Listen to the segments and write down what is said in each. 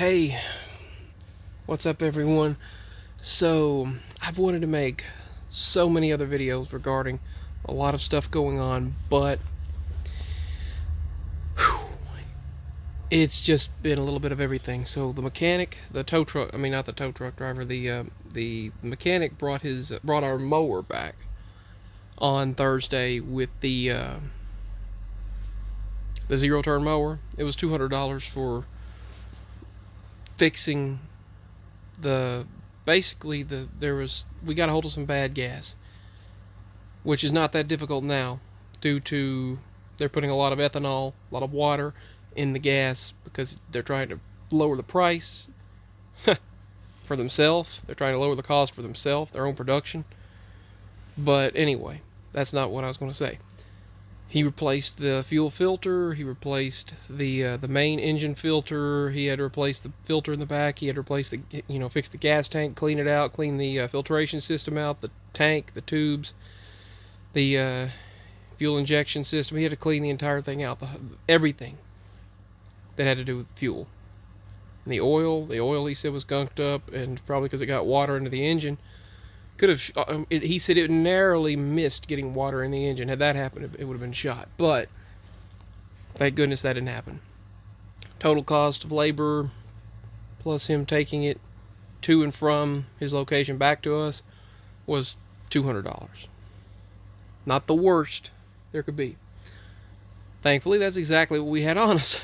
Hey, what's up everyone? So, I've wanted to make so many other videos regarding a lot of stuff going on, but whew, it's just been a little bit of everything. So the mechanic, the tow truck, I mean not the tow truck driver, the mechanic brought our mower back on Thursday with the zero turn mower. It was $200 for fixing the basically we got a hold of some bad gas, which is not that difficult now due to they're putting a lot of ethanol, a lot of water in the gas because they're trying to lower the price for themselves. They're trying to lower the cost for themselves, their own production. But anyway, that's not what I was going to say. He replaced the fuel filter. He replaced the main engine filter. He had to replace the filter in the back. He had to replace fix the gas tank, clean it out, clean the filtration system out, the tank, the tubes, the fuel injection system. He had to clean the entire thing out, everything that had to do with fuel. And the oil he said was gunked up, and probably because it got water into the engine. He said it narrowly missed getting water in the engine. Had that happened, it would have been shot. But thank goodness that didn't happen. Total cost of labor, plus him taking it to and from his location back to us, was $200. Not the worst there could be. Thankfully, that's exactly what we had on us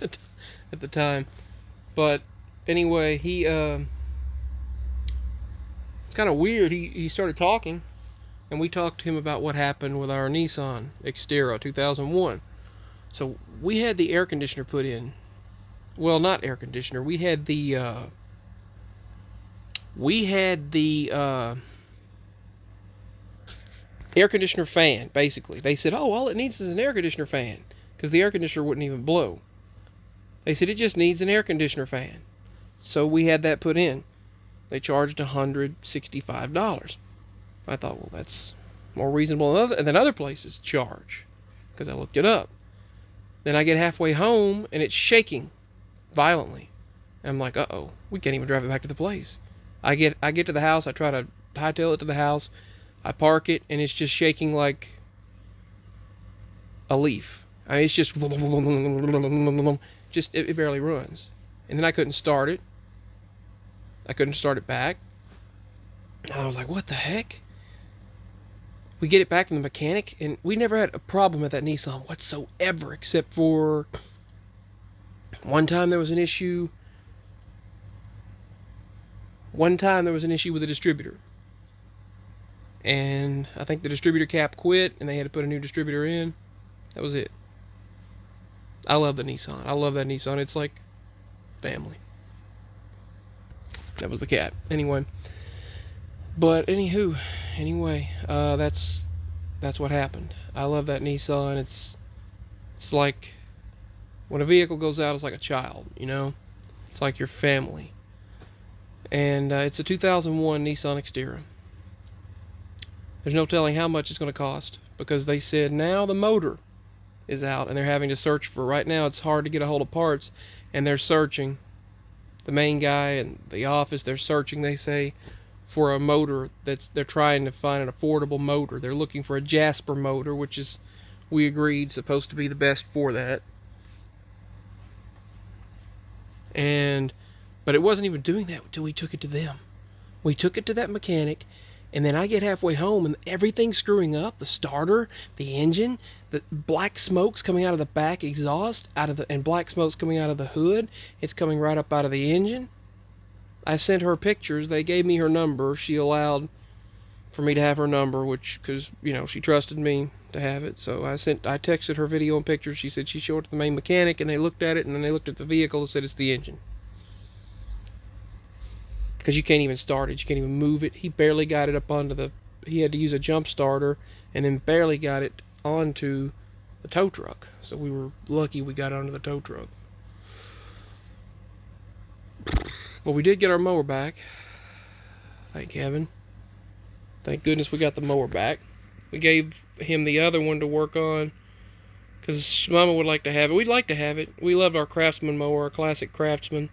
at the time. But anyway, kind of weird. He started talking, and we talked to him about what happened with our Nissan Xterra 2001. So we had the air conditioner put in. Well, not air conditioner. We had the air conditioner fan. Basically, they said, "Oh, all it needs is an air conditioner fan," because the air conditioner wouldn't even blow. They said it just needs an air conditioner fan. So we had that put in. They charged $165. I thought, well, that's more reasonable than other places charge, because I looked it up. Then I get halfway home, and it's shaking violently. And I'm like, uh-oh, we can't even drive it back to the place. I get to the house, I try to hightail it to the house, I park it, and it's just shaking like a leaf. I mean, it's just it barely runs. And then I couldn't start it. I couldn't start it back. And I was like, what the heck? We get it back from the mechanic, and we never had a problem with that Nissan whatsoever, except for one time there was an issue. One time there was an issue with the distributor. And I think the distributor cap quit, and they had to put a new distributor in. That was it. I love the Nissan. I love that Nissan. It's like family. That was the cat. Anyway. Anyway, that's what happened. I love that Nissan. It's like when a vehicle goes out, it's like a child, you know? It's like your family. And it's a 2001 Nissan Xterra. There's no telling how much it's going to cost, because they said now the motor is out, and they're having to search for, right now it's hard to get a hold of parts, and they're searching. The main guy in the office, they're searching, they say, for a motor they're trying to find an affordable motor. They're looking for a Jasper motor, which is, we agreed, supposed to be the best for that. But it wasn't even doing that until we took it to them. We took it to that mechanic, and then I get halfway home, and everything's screwing up. The starter, the engine, the black smoke's coming out of the back exhaust, and black smoke's coming out of the hood. It's coming right up out of the engine. I sent her pictures. They gave me her number. She allowed for me to have her number, because she trusted me to have it. So I texted her video and pictures. She said she showed it to the main mechanic, and they looked at it, and then they looked at the vehicle and said it's the engine. Because you can't even start it. You can't even move it. He barely got it up onto he had to use a jump starter, and then barely got it onto the tow truck. So we were lucky we got onto the tow truck. Well, we did get our mower back. Thank heaven. Thank goodness we got the mower back. We gave him the other one to work on, because Mama would like to have it. We'd like to have it. We loved our Craftsman mower, our classic Craftsman.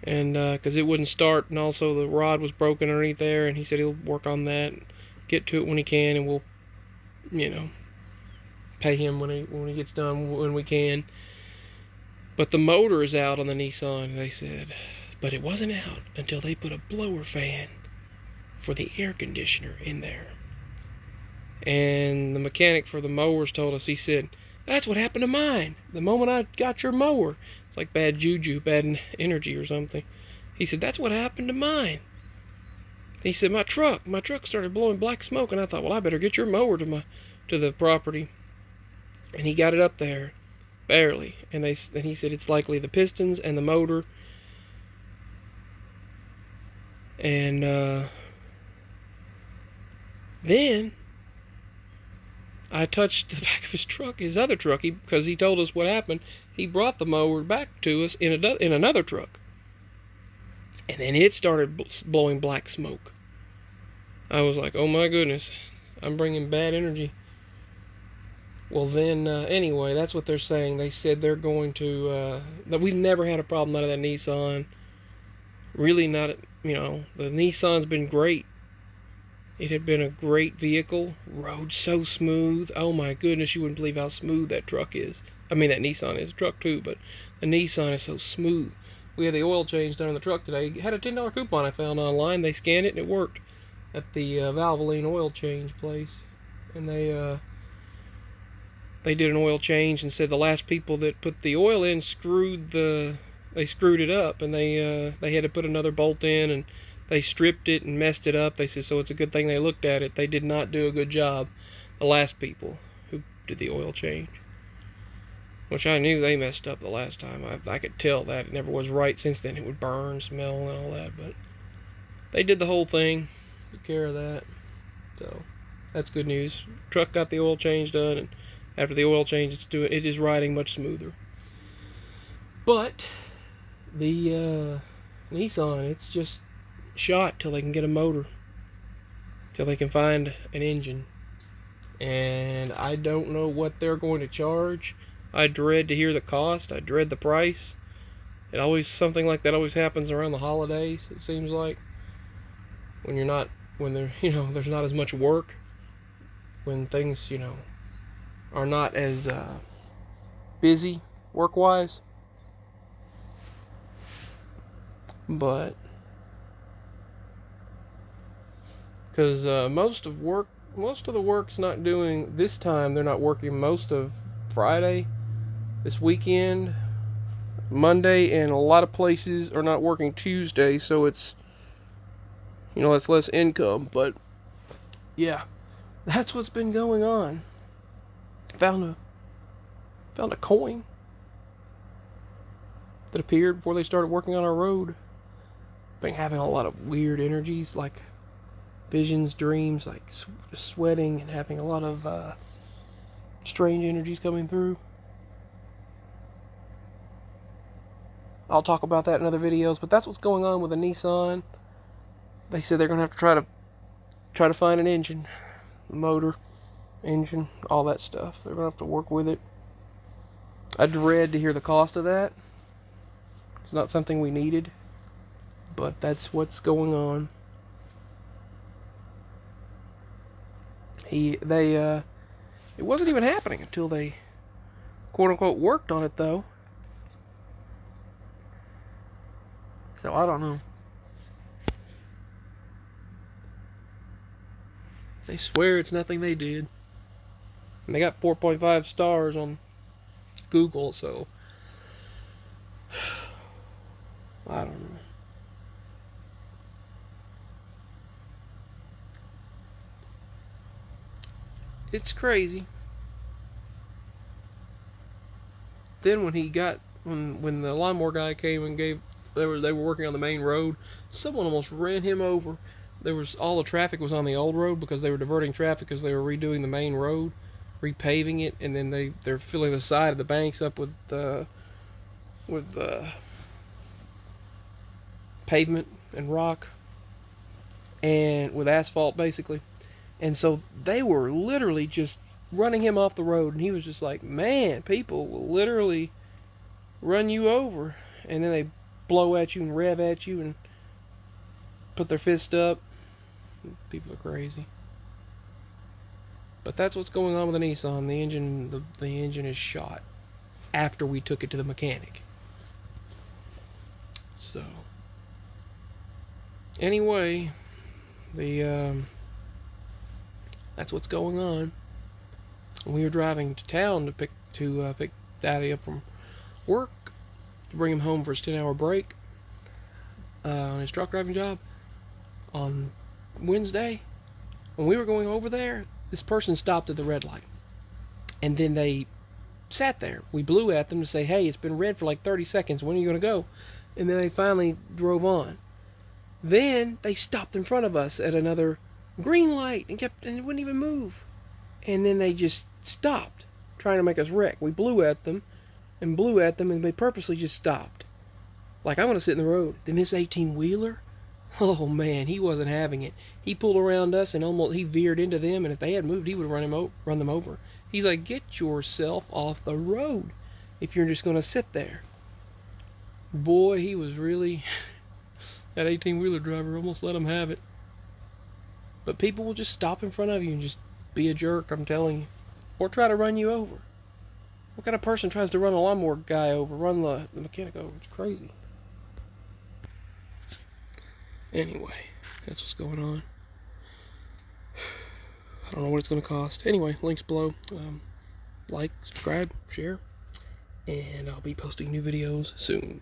and because it wouldn't start, and also the rod was broken underneath there, and he said he'll work on that, get to it when he can, and we'll, you know, pay him when he gets done when we can. But the motor is out on the Nissan, they said. But it wasn't out until they put a blower fan for the air conditioner in there. And the mechanic for the mowers told us, he said, "That's what happened to mine the moment I got your mower." It's like bad juju, bad energy or something. He said, "That's what happened to mine." He said, my truck started blowing black smoke, and I thought, well, I better get your mower to the property. And he got it up there, barely. And he said it's likely the pistons and the motor. And then I touched the back of his truck, his other truck, because he told us what happened. He brought the mower back to us in another truck. And then it started blowing black smoke. I was like, oh my goodness, I'm bringing bad energy. Well then, anyway, that's what they're saying. They said they're going to, that we've never had a problem out of that Nissan. Really not, the Nissan's been great. It had been a great vehicle. Rode so smooth. Oh my goodness, you wouldn't believe how smooth that truck is. I mean, that Nissan is a truck too, but the Nissan is so smooth. We had the oil change done on the truck today. It had a $10 coupon I found online. They scanned it and it worked at the Valvoline oil change place. And they did an oil change and said the last people that put the oil in screwed it up, and they had to put another bolt in, and they stripped it and messed it up. They said, so it's a good thing they looked at it. They did not do a good job, the last people who did the oil change. Which I knew they messed up the last time. I could tell that it never was right. Since then it would burn, smell, and all that. But they did the whole thing, took care of that. So that's good news. Truck got the oil change done, and after the oil change, it is riding much smoother. But the Nissan, it's just shot till they can get a motor, till they can find an engine, and I don't know what they're going to charge. I dread to hear the cost. I dread the price. Something like that always happens around the holidays, it seems like, when there's not as much work, when things are not as busy work-wise. But because most of the work's not doing this time. They're not working most of Friday, this weekend, Monday, and a lot of places are not working Tuesday, so it's it's less income. But yeah, that's what's been going on. Found a coin that appeared before they started working on our road. Been having a lot of weird energies, like visions, dreams, like sweating and having a lot of strange energies coming through. I'll talk about that in other videos, but that's what's going on with the Nissan. They said they're going to have to try to find an engine, the motor, engine, all that stuff. They're going to have to work with it. I dread to hear the cost of that. It's not something we needed, but that's what's going on. It wasn't even happening until they, quote unquote, worked on it, though. So I don't know. They swear it's nothing they did. And they got 4.5 stars on Google, so I don't know. It's crazy. Then when the lawnmower guy came and they were working on the main road, someone almost ran him over. All the traffic was on the old road because they were diverting traffic because they were redoing the main road, repaving it, and then they're filling the side of the banks up with pavement and rock and with asphalt, basically. And so they were literally just running him off the road, and he was just like, man, people will literally run you over. And then they blow at you and rev at you and put their fist up. People are crazy. But that's what's going on with the Nissan. The engine is shot after we took it to the mechanic. So anyway, that's what's going on. We were driving to town to pick Daddy up from work to bring him home for his 10-hour break on his truck driving job on Wednesday. When we were going over there, this person stopped at the red light, and then they sat there. We blew at them to say, "Hey, it's been red for like 30 seconds. When are you going to go?" And then they finally drove on. Then they stopped in front of us at another green light and it wouldn't even move. And then they just stopped, trying to make us wreck. We blew at them, and they purposely just stopped. Like, I want to sit in the road. Then this 18-wheeler, oh man, he wasn't having it. He pulled around us and he veered into them, and if they had moved, he would have run them over. He's like, "Get yourself off the road if you're just going to sit there." Boy, he was really... that 18-wheeler driver almost let him have it. But people will just stop in front of you and just be a jerk, I'm telling you. Or try to run you over. What kind of person tries to run a lawnmower guy over, run the mechanic over? It's crazy. Anyway, that's what's going on. I don't know what it's going to cost. Anyway, links below. Like, subscribe, share, and I'll be posting new videos soon.